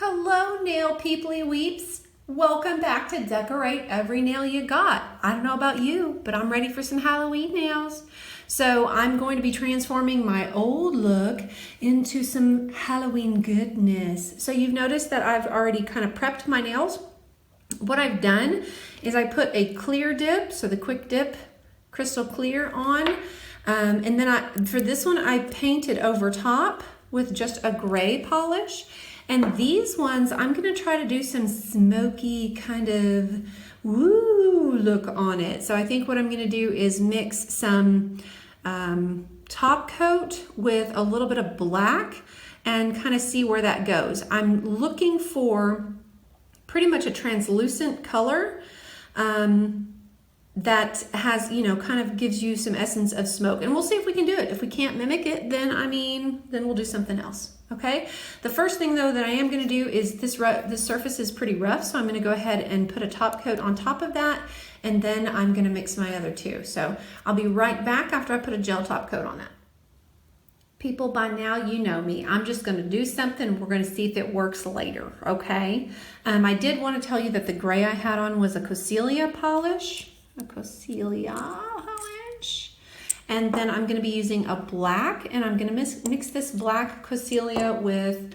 Hello, nail peoply weeps. Welcome back to Decorate Every Nail You Got. I don't know about you, but I'm ready for some Halloween nails. So I'm going to be transforming my old look into some Halloween goodness. So you've noticed that I've already kind of prepped my nails. What I've done is I put a clear dip, so the quick dip crystal clear on. And then for this one, I painted over top with just a gray polish. And these ones, I'm gonna try to do some smoky kind of woo look on it. So I think what I'm gonna do is mix some top coat with a little bit of black and kind of see where that goes. I'm looking for pretty much a translucent color that has, kind of gives you some essence of smoke. And we'll see if we can do it. If we can't mimic it, then we'll do something else. Okay. The first thing though that I am going to do is this surface is pretty rough, so I'm going to go ahead and put a top coat on top of that, and then I'm going to mix my other two. So I'll be right back after I put a gel top coat on that. People, by now you know me. I'm just going to do something. We're going to see if it works later. Okay. I did want to tell you that the gray I had on was a Coselia polish. And then I'm going to be using a black, and I'm going to mix this black Coselia with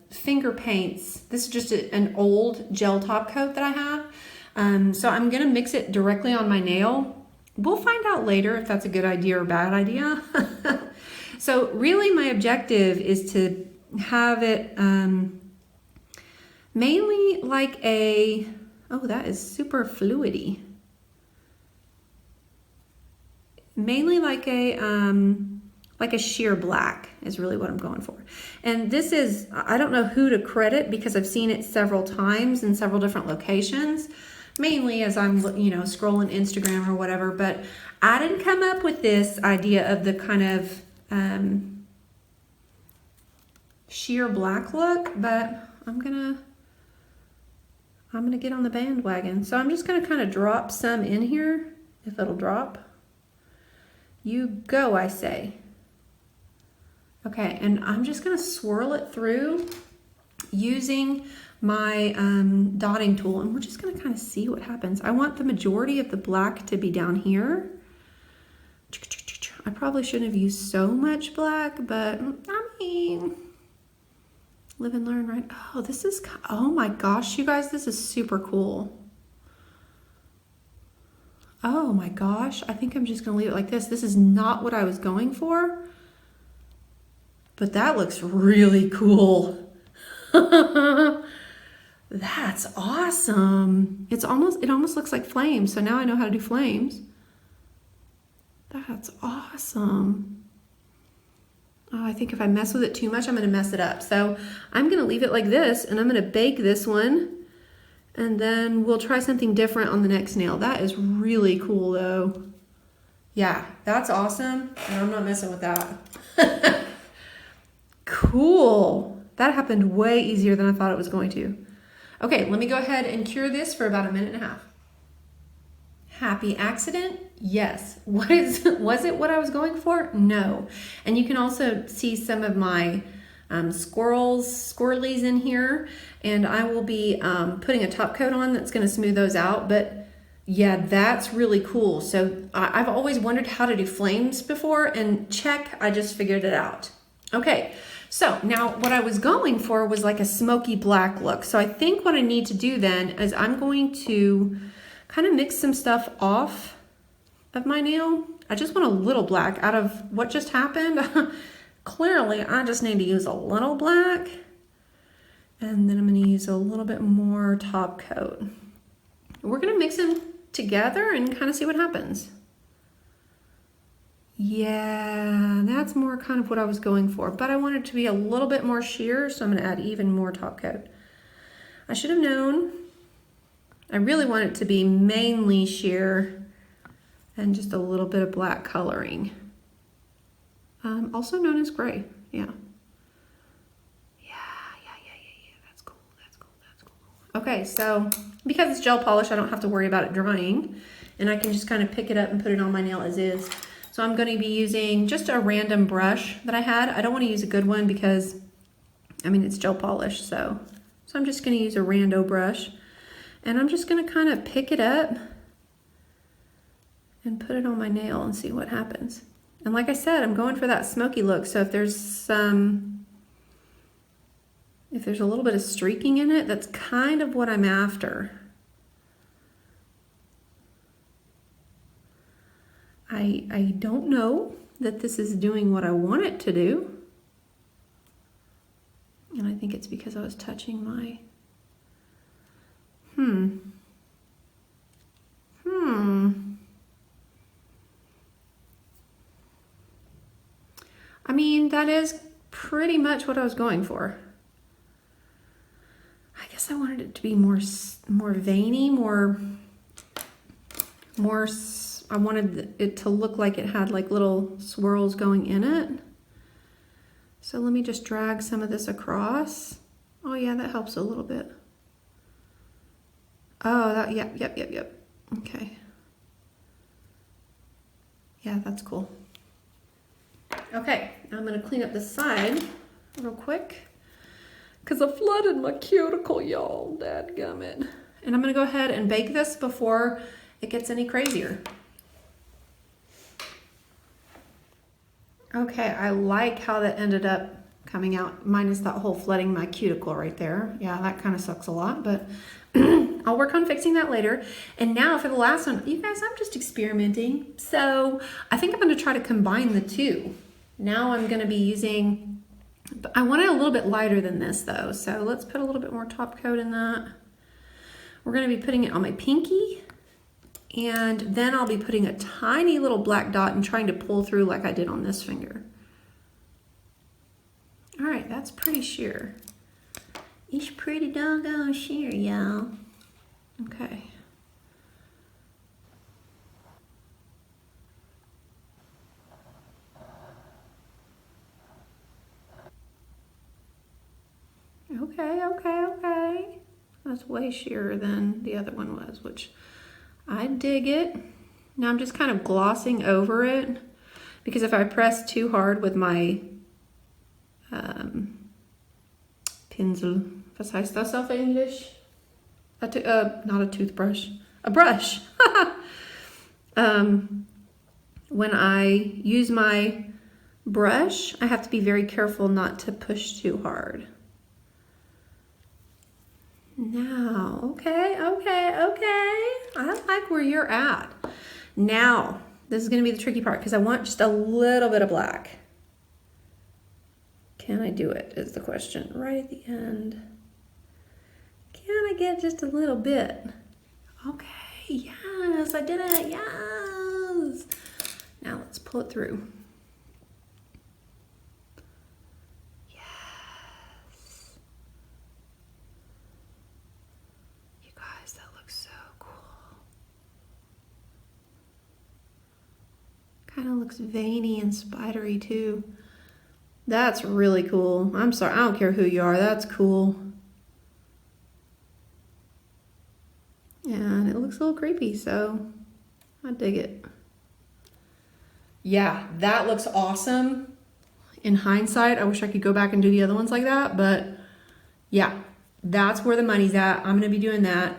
finger paints. This is just an old gel top coat that I have. So I'm going to mix it directly on my nail. We'll find out later if that's a good idea or bad idea. So really my objective is to have it mainly like a, oh, that is super fluidy. Mainly like a sheer black is really what I'm going for. And this is, I don't know who to credit because I've seen it several times in several different locations, mainly as I'm, scrolling Instagram or whatever, but I didn't come up with this idea of the kind of sheer black look, but I'm gonna get on the bandwagon. So I'm just gonna kind of drop some in here, if it'll drop. You go, I say. Okay, and I'm just gonna swirl it through using my dotting tool, and we're just gonna kind of see what happens. I want the majority of the black to be down here. I probably shouldn't have used so much black, but live and learn, right? Oh, oh my gosh, you guys, this is super cool. Oh my gosh, I think I'm just gonna leave it like this. This is not what I was going for, but that looks really cool. That's awesome. It almost looks like flames. So now I know how to do flames. That's awesome. Oh, I think if I mess with it too much, I'm gonna mess it up. So I'm gonna leave it like this, and I'm gonna bake this one, and then we'll try something different on the next nail. That is really cool though. Yeah, that's awesome. And I'm not messing with that. Cool. That happened way easier than I thought it was going to. Okay, let me go ahead and cure this for about 1.5 minutes. Happy accident? Yes. Was it what I was going for? No. And you can also see some of my squirrelies in here, and I will be putting a top coat on that's going to smooth those out. But yeah, that's really cool. So I've always wondered how to do flames before, and check, I just figured it out. Okay, so now what I was going for was like a smoky black look. So I think what I need to do then is I'm going to kind of mix some stuff off of my nail. I just want a little black out of what just happened. Clearly, I just need to use a little black, and then I'm going to use a little bit more top coat. We're going to mix them together and kind of see what happens. Yeah, that's more kind of what I was going for, but I want it to be a little bit more sheer, so I'm going to add even more top coat. I should have known. I really want it to be mainly sheer and just a little bit of black coloring. Also known as gray, yeah. That's cool. Okay, so because it's gel polish, I don't have to worry about it drying, and I can just kind of pick it up and put it on my nail as is. So I'm going to be using just a random brush that I had. I don't want to use a good one because I mean, it's gel polish, so I'm just gonna use a rando brush, and I'm just gonna kind of pick it up and put it on my nail and see what happens. And like I said, I'm going for that smoky look, so if there's a little bit of streaking in it, that's kind of what I'm after. I don't know that this is doing what I want it to do. And I think it's because I was touching my, I mean, that is pretty much what I was going for. I guess I wanted it to be more veiny, I wanted it to look like it had like little swirls going in it. So let me just drag some of this across. Oh yeah, that helps a little bit. Oh, that, yep. Okay. Yeah, that's cool. Okay, I'm gonna clean up the side real quick because I flooded my cuticle, y'all, dadgummit. And I'm gonna go ahead and bake this before it gets any crazier. Okay, I like how that ended up coming out, minus that whole flooding my cuticle right there. Yeah, that kind of sucks a lot, but I'll work on fixing that later. And now for the last one, you guys, I'm just experimenting. So I think I'm gonna try to combine the two. Now I'm gonna be using, I want it a little bit lighter than this though. So let's put a little bit more top coat in that. We're gonna be putting it on my pinky. And then I'll be putting a tiny little black dot and trying to pull through like I did on this finger. All right, that's pretty sheer. It's pretty doggone sheer, y'all. Okay. Okay. That's way sheerer than the other one was, which I dig it. Now I'm just kind of glossing over it because if I press too hard with my Pinsel, was heißt das auf English? Not a toothbrush, a brush. When I use my brush, I have to be very careful not to push too hard. Now, okay. I like where you're at. Now, this is gonna be the tricky part because I want just a little bit of black. Can I do it is the question. Right at the end. Can I get just a little bit? Okay, yes, I did it, yes. Now let's pull it through. Yes. You guys, that looks so cool. Kind of looks veiny and spidery too. That's really cool. I'm sorry, I don't care who you are, that's cool. And it looks a little creepy, so I dig it. Yeah, that looks awesome. In hindsight, I wish I could go back and do the other ones like that, but yeah, that's where the money's at. I'm gonna be doing that.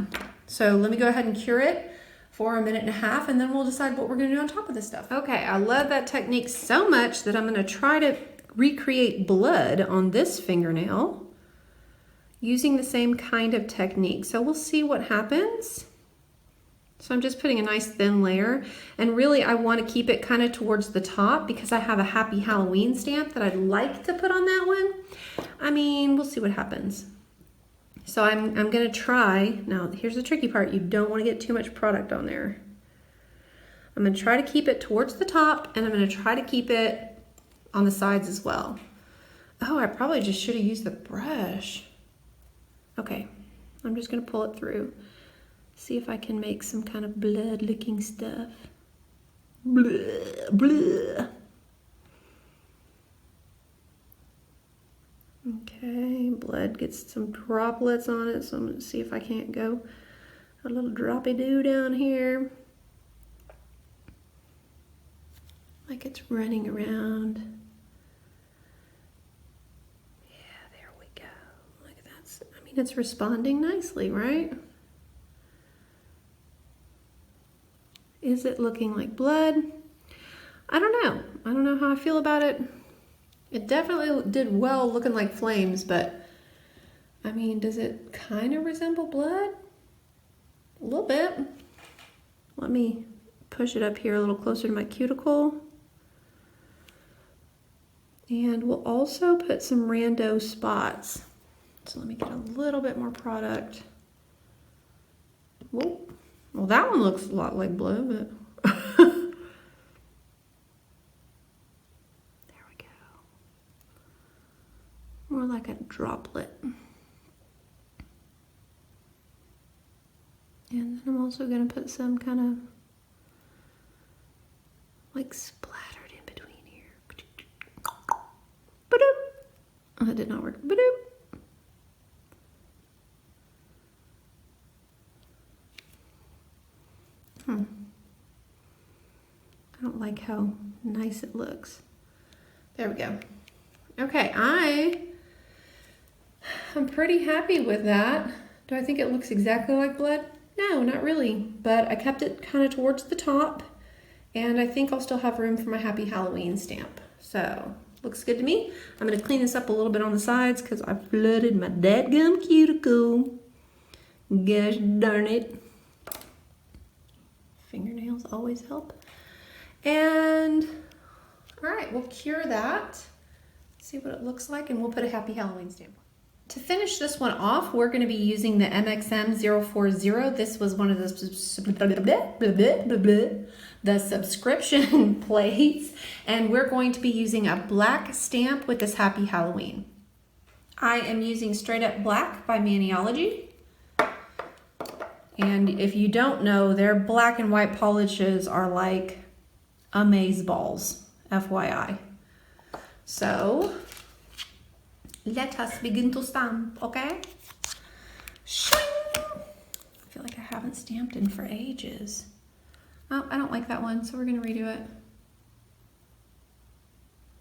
So let me go ahead and cure it for 1.5 minutes, and then we'll decide what we're gonna do on top of this stuff. Okay, I love that technique so much that I'm gonna try to recreate blood on this fingernail using the same kind of technique. So we'll see what happens. So I'm just putting a nice thin layer, and really I want to keep it kind of towards the top because I have a Happy Halloween stamp that I'd like to put on that one. I mean, we'll see what happens. So I'm gonna try, now here's the tricky part, you don't want to get too much product on there. I'm gonna try to keep it towards the top, and I'm gonna try to keep it on the sides as well. Oh, I probably just should have used the brush. Okay, I'm just gonna pull it through. See if I can make some kind of blood looking stuff. Blah, blah. Okay, blood gets some droplets on it, so I'm gonna see if I can't go a little droppy doo down here. Like it's running around. Yeah, there we mean, it's responding nicely, right? Is it looking like blood? I don't know. I don't know how I feel about it. It definitely did well looking like flames, but I mean, does it kind of resemble blood? A little bit. Let me push it up here a little closer to my cuticle. And we'll also put some rando spots. So let me get a little bit more product. Whoa. Well, that one looks a lot like blood, but there we go. More like a droplet. And then I'm also going to put some kind of like splattered in between here. Ba-doop. Oh, that did not work. Ba-doop. I don't like how nice it looks. There we go. Okay, I'm pretty happy with that. Do I think it looks exactly like blood? No, not really, but I kept it kind of towards the top, and I think I'll still have room for my Happy Halloween stamp. So, looks good to me. I'm going to clean this up a little bit on the sides because I flooded my dadgum cuticle. Gosh darn it. Fingernails always help. And, all right, we'll cure that. See what it looks like, and we'll put a Happy Halloween stamp. To finish this one off, we're going to be using the MXM040. This was one of the subscription plates, and we're going to be using a black stamp with this Happy Halloween. I am using Straight Up Black by Maniology. And if you don't know, their black and white polishes are like amazeballs, FYI. So, let us begin to stamp, okay? Shing! I feel like I haven't stamped in for ages. Oh, I don't like that one, so we're gonna redo it.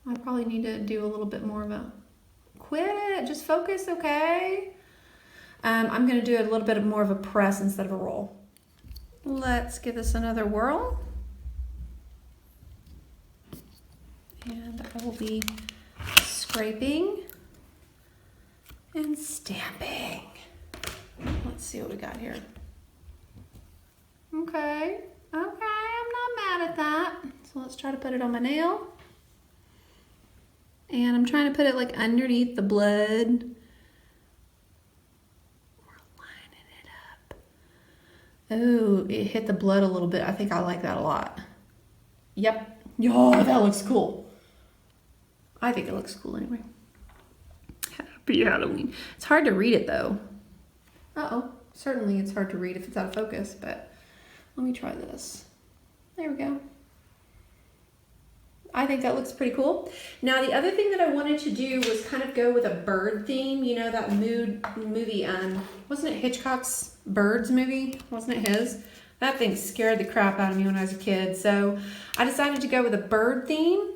I probably need to do a little bit more of a, quit it, just focus, okay? I'm gonna do a little bit more of a press instead of a roll. Let's give this another whirl. And I will be scraping and stamping. Let's see what we got here. Okay, I'm not mad at that. So let's try to put it on my nail. And I'm trying to put it like underneath the blood. Oh, it hit the blood a little bit. I think I like that a lot. Yep. Oh, that looks cool. I think it looks cool anyway. Happy Halloween. It's hard to read it though. Uh-oh. Certainly it's hard to read if it's out of focus, but let me try this. There we go. I think that looks pretty cool. Now the other thing that I wanted to do was kind of go with a bird theme. You know that movie, wasn't it Hitchcock's Birds movie? Wasn't it his? That thing scared the crap out of me when I was a kid. So I decided to go with a bird theme.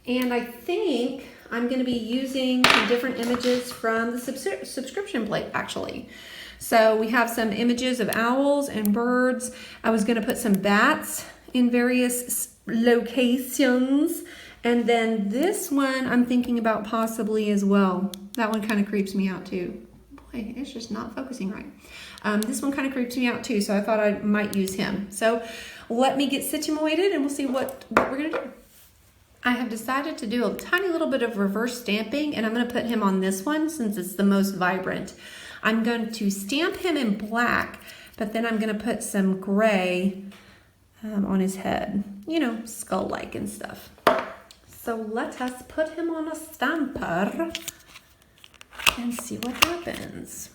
And I think I'm going to be using some different images from the subscription plate actually. So we have some images of owls and birds. I was going to put some bats in various locations, and then this one I'm thinking about possibly as well. That one kind of creeps me out too. Boy, it's just not focusing right. This one kind of creeps me out too, so I thought I might use him. So let me get situated and we'll see what we're gonna do. I have decided to do a tiny little bit of reverse stamping, and I'm gonna put him on this one since it's the most vibrant. I'm going to stamp him in black, but then I'm gonna put some gray on his head, you know, skull-like and stuff. So let us put him on a stamper and see what happens.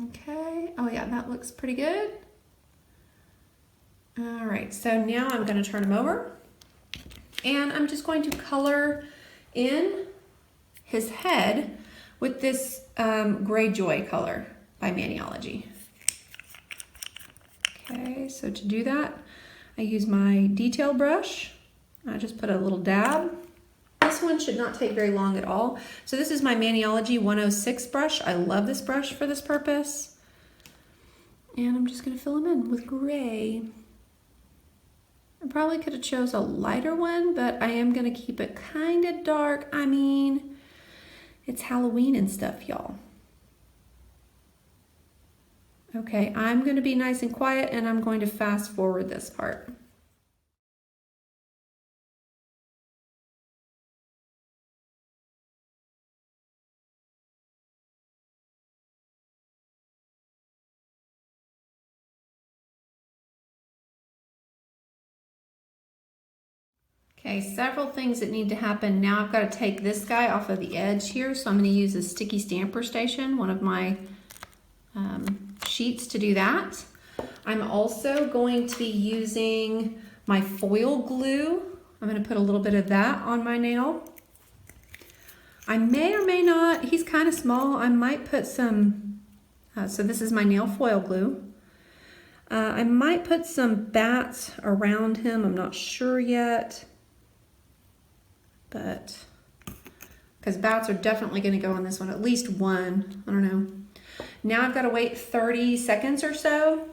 Okay, oh yeah, that looks pretty good. All right, so now I'm gonna turn him over and I'm just going to color in his head with this Gray Joy color by Maniology. Okay, so to do that, I use my detail brush. I just put a little dab this last one should not take very long at all. So this is my Maniology 106 brush. I love this brush for this purpose. And I'm just gonna fill them in with gray. I probably could have chose a lighter one, but I am gonna keep it kind of dark. I mean, it's Halloween and stuff, y'all. Okay, I'm gonna be nice and quiet and I'm going to fast forward this part. Okay, several things that need to happen. Now I've got to take this guy off of the edge here, so I'm going to use a sticky stamper station, one of my sheets to do that. I'm also going to be using my foil glue. I'm going to put a little bit of that on my nail. I may or may not, he's kind of small, I might put some, so this is my nail foil glue. I might put some bats around him, I'm not sure yet. But because bats are definitely going to go on this one, at least one, I don't know. Now I've got to wait 30 seconds or so.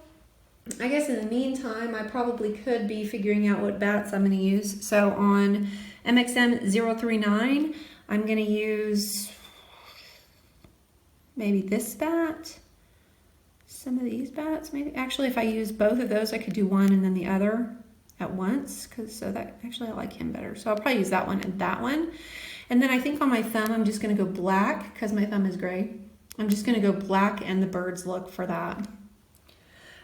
I guess in the meantime, I probably could be figuring out what bats I'm going to use. So on MXM 039, I'm going to use maybe this bat, some of these bats maybe. Actually, if I use both of those, I could do one and then the other at once, because so that actually I like him better. So I'll probably use that one and that one. And then I think on my thumb, I'm just going to go black because my thumb is gray. I'm just going to go black and the bird's look for that.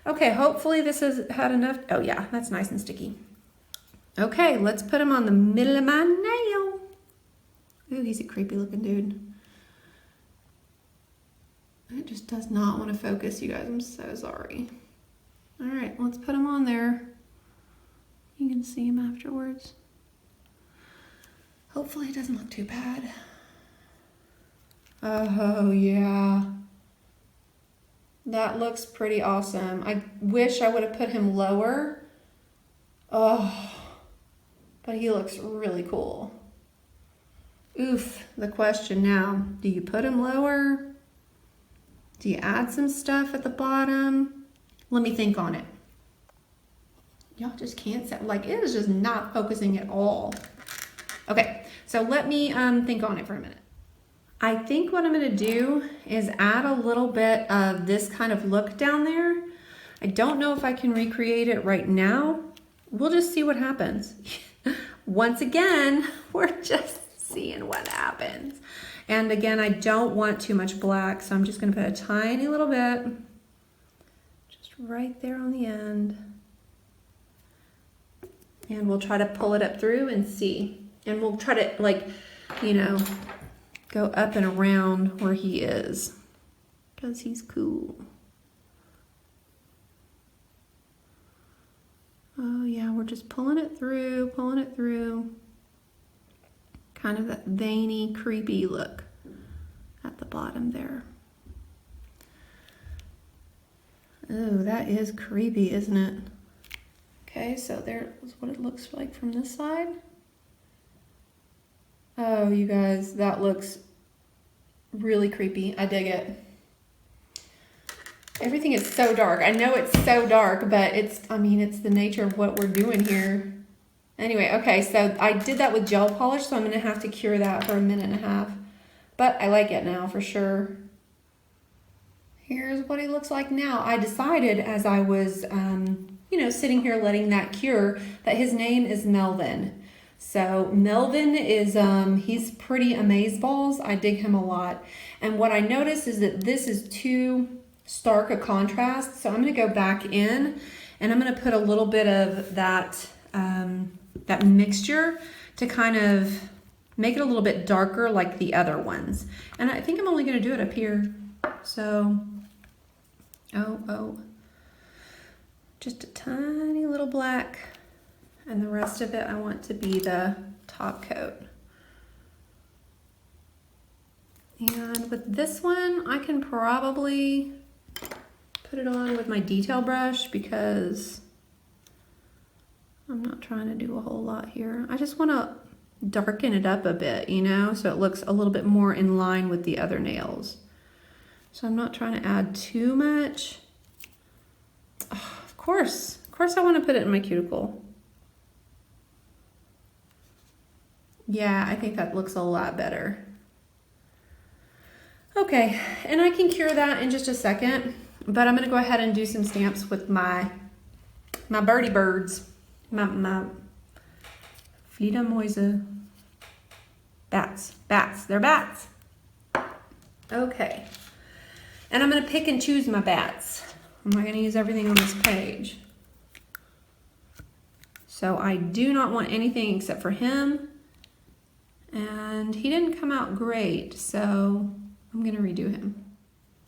Okay, hopefully this has had enough. Oh yeah, that's nice and sticky. Okay, let's put him on the middle of my nail. Ooh, he's a creepy looking dude. It just does not want to focus, you guys. I'm so sorry. All right, let's put him on there. You can see him afterwards. Hopefully it doesn't look too bad. Oh yeah. That looks pretty awesome. I wish I would have put him lower. Oh, but he looks really cool. Oof, the question now, do you put him lower? Do you add some stuff at the bottom? Let me think on it. Y'all just can't say, like, it is just not focusing at all. Okay, so let me think on it for a minute. I think what I'm gonna do is add a little bit of this kind of look down there. I don't know if I can recreate it right now. We'll just see what happens. Once again, we're just seeing what happens. And again, I don't want too much black, so I'm just gonna put a tiny little bit, just right there on the end. And we'll try to pull it up through and see. And we'll try to, like, you know, go up and around where he is, because he's cool. Oh yeah, we're just pulling it through. Kind of that veiny, creepy look at the bottom there. Oh, that is creepy, isn't it? Okay, so there's what it looks like from this side. Oh, you guys, that looks really creepy. I dig it. Everything is so dark. I know it's so dark, but it's the nature of what we're doing here. Anyway, okay, so I did that with gel polish, so I'm gonna have to cure that for a minute and a half. But I like it now for sure. Here's what he looks like now. I decided as I was, sitting here letting that cure, that his name is Melvin. So Melvin is, he's pretty amazeballs. I dig him a lot. And what I noticed is that this is too stark a contrast. So I'm gonna go back in and I'm gonna put a little bit of that, that mixture to kind of make it a little bit darker like the other ones. And I think I'm only gonna do it up here. So, just a tiny little black, and the rest of it I want to be the top coat. And with this one, I can probably put it on with my detail brush because I'm not trying to do a whole lot here. I just want to darken it up a bit, you know, so it looks a little bit more in line with the other nails. So I'm not trying to add too much. Oh, of course I want to put it in my cuticle. Yeah, I think that looks a lot better. Okay, and I can cure that in just a second, but I'm gonna go ahead and do some stamps with my birdie birds, my Fledermäuse. Bats, they're bats. Okay, and I'm gonna pick and choose my bats. I'm not gonna use everything on this page. So I do not want anything except for him. And he didn't come out great, so I'm gonna redo him.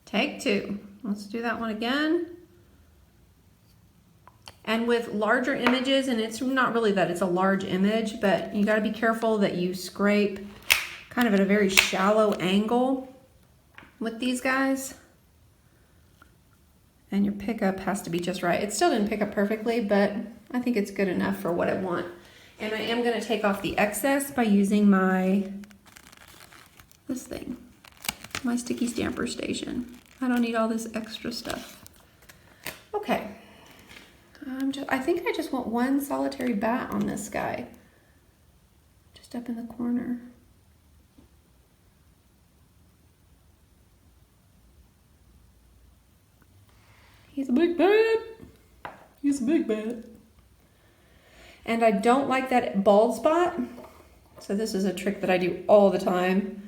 Take two. Let's do that one again. And with larger images, and it's not really that it's a large image, but you gotta be careful that you scrape kind of at a very shallow angle with these guys. And your pickup has to be just right. It still didn't pick up perfectly, but I think it's good enough for what I want. And I am gonna take off the excess by using this thing, my sticky stamper station. I don't need all this extra stuff. Okay, I think I just want one solitary bat on this guy, just up in the corner. He's a big bat. He's a big bat. And I don't like that bald spot. So this is a trick that I do all the time.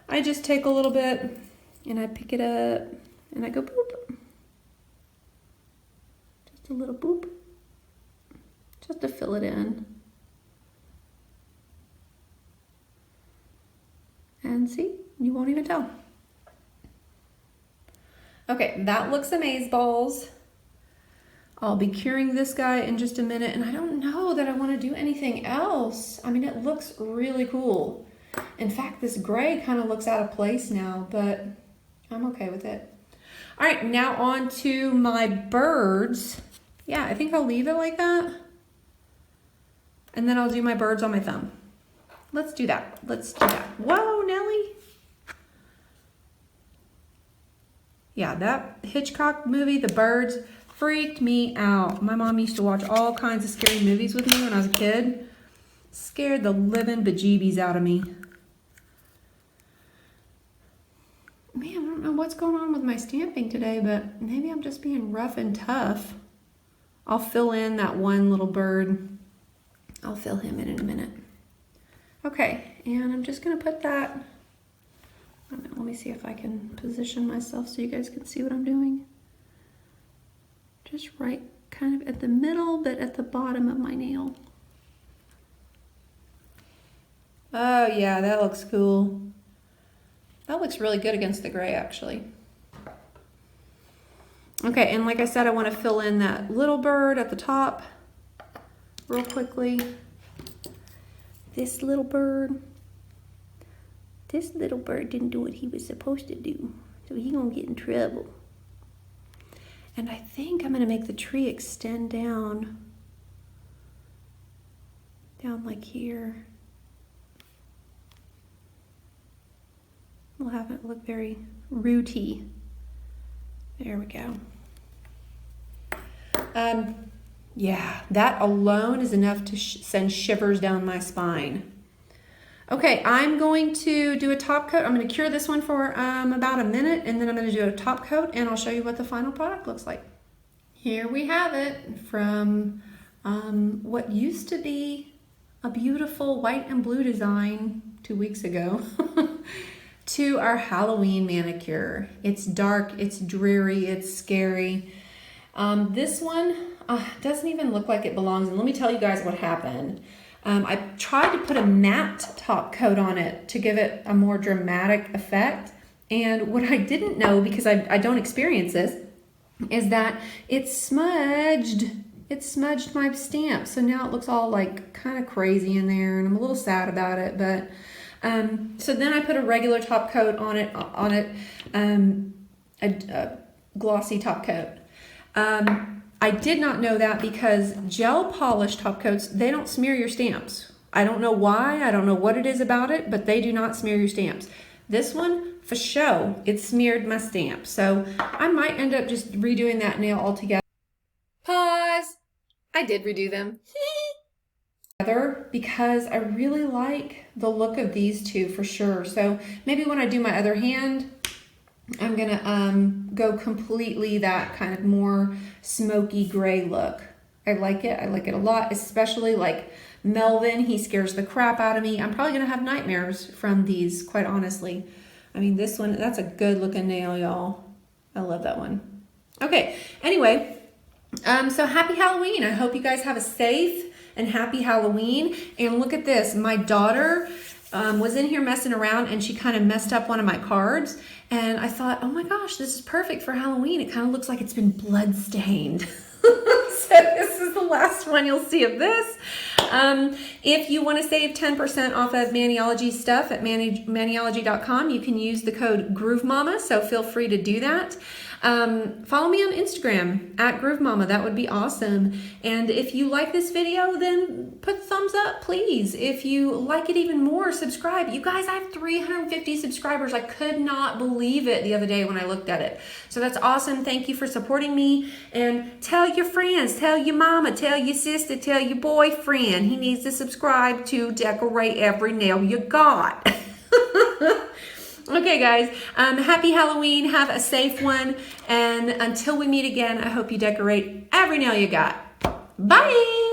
I just take a little bit and I pick it up and I go boop. Just a little boop. Just to fill it in. And see, you won't even tell. Okay, that looks amazeballs. I'll be curing this guy in just a minute, and I don't know that I want to do anything else. I mean, it looks really cool. In fact, this gray kind of looks out of place now, but I'm okay with it. All right, now on to my birds. Yeah, I think I'll leave it like that. And then I'll do my birds on my thumb. Let's do that. Let's do that. Whoa, Nelly. Yeah, that Hitchcock movie, The Birds, freaked me out. My mom used to watch all kinds of scary movies with me when I was a kid. Scared the living bejeebies out of me. Man, I don't know what's going on with my stamping today, but maybe I'm just being rough and tough. I'll fill in that one little bird. I'll fill him in a minute. Okay, and I'm just gonna put that, I don't know, let me see if I can position myself so you guys can see what I'm doing. Just right kind of at the middle, but at the bottom of my nail. Oh yeah, that looks cool. That looks really good against the gray, actually. Okay, and like I said, I want to fill in that little bird at the top real quickly. This little bird didn't do what he was supposed to do, so he's gonna get in trouble. And I think I'm gonna make the tree extend down like here. We'll have it look very rooty. There we go. Yeah, that alone is enough to send shivers down my spine. Okay, I'm going to do a top coat. I'm going to cure this one for about a minute, and then I'm going to do a top coat, and I'll show you what the final product looks like. Here we have it from what used to be a beautiful white and blue design 2 weeks ago to our Halloween manicure. It's dark, it's dreary, it's scary. This one doesn't even look like it belongs, and let me tell you guys what happened. I tried to put a matte top coat on it to give it a more dramatic effect, and what I didn't know, because I don't experience this, is that it smudged my stamp. So now it looks all like kind of crazy in there, and I'm a little sad about it, but so then I put a regular top coat on it, a glossy top coat. I did not know that because gel polish top coats, they don't smear your stamps. I don't know why. I don't know what it is about it, but they do not smear your stamps. This one, for show, it smeared my stamp. So I might end up just redoing that nail altogether. Pause. I did redo them. Because I really like the look of these two for sure. So maybe when I do my other hand, I'm gonna go completely that kind of more smoky gray look. I like it a lot, especially like Melvin. He scares the crap out of me. I'm probably gonna have nightmares from these, quite honestly. I mean, this one, that's a good looking nail, y'all. I love that one. Okay, anyway, so happy Halloween. I hope you guys have a safe and happy Halloween. And look at this, my daughter was in here messing around and she kind of messed up one of my cards. And I thought, oh my gosh, this is perfect for Halloween. It kind of looks like it's been blood stained. So this is the last one you'll see of this. If you want to save 10% off of Maniology stuff at maniology.com, you can use the code GrooveMama, so feel free to do that. Follow me on Instagram at GrooveMama. That would be awesome. And if you like this video, then put a thumbs up, please. If you like it even more, subscribe. You guys, I have 350 subscribers. I could not believe it the other day when I looked at it. So that's awesome. Thank you for supporting me. And tell your friends, tell your mama, tell your sister, tell your boyfriend. He needs to subscribe to Decorate Every Nail You Got. Okay, guys, happy Halloween. Have a safe one. And until we meet again, I hope you decorate every nail you got. Bye.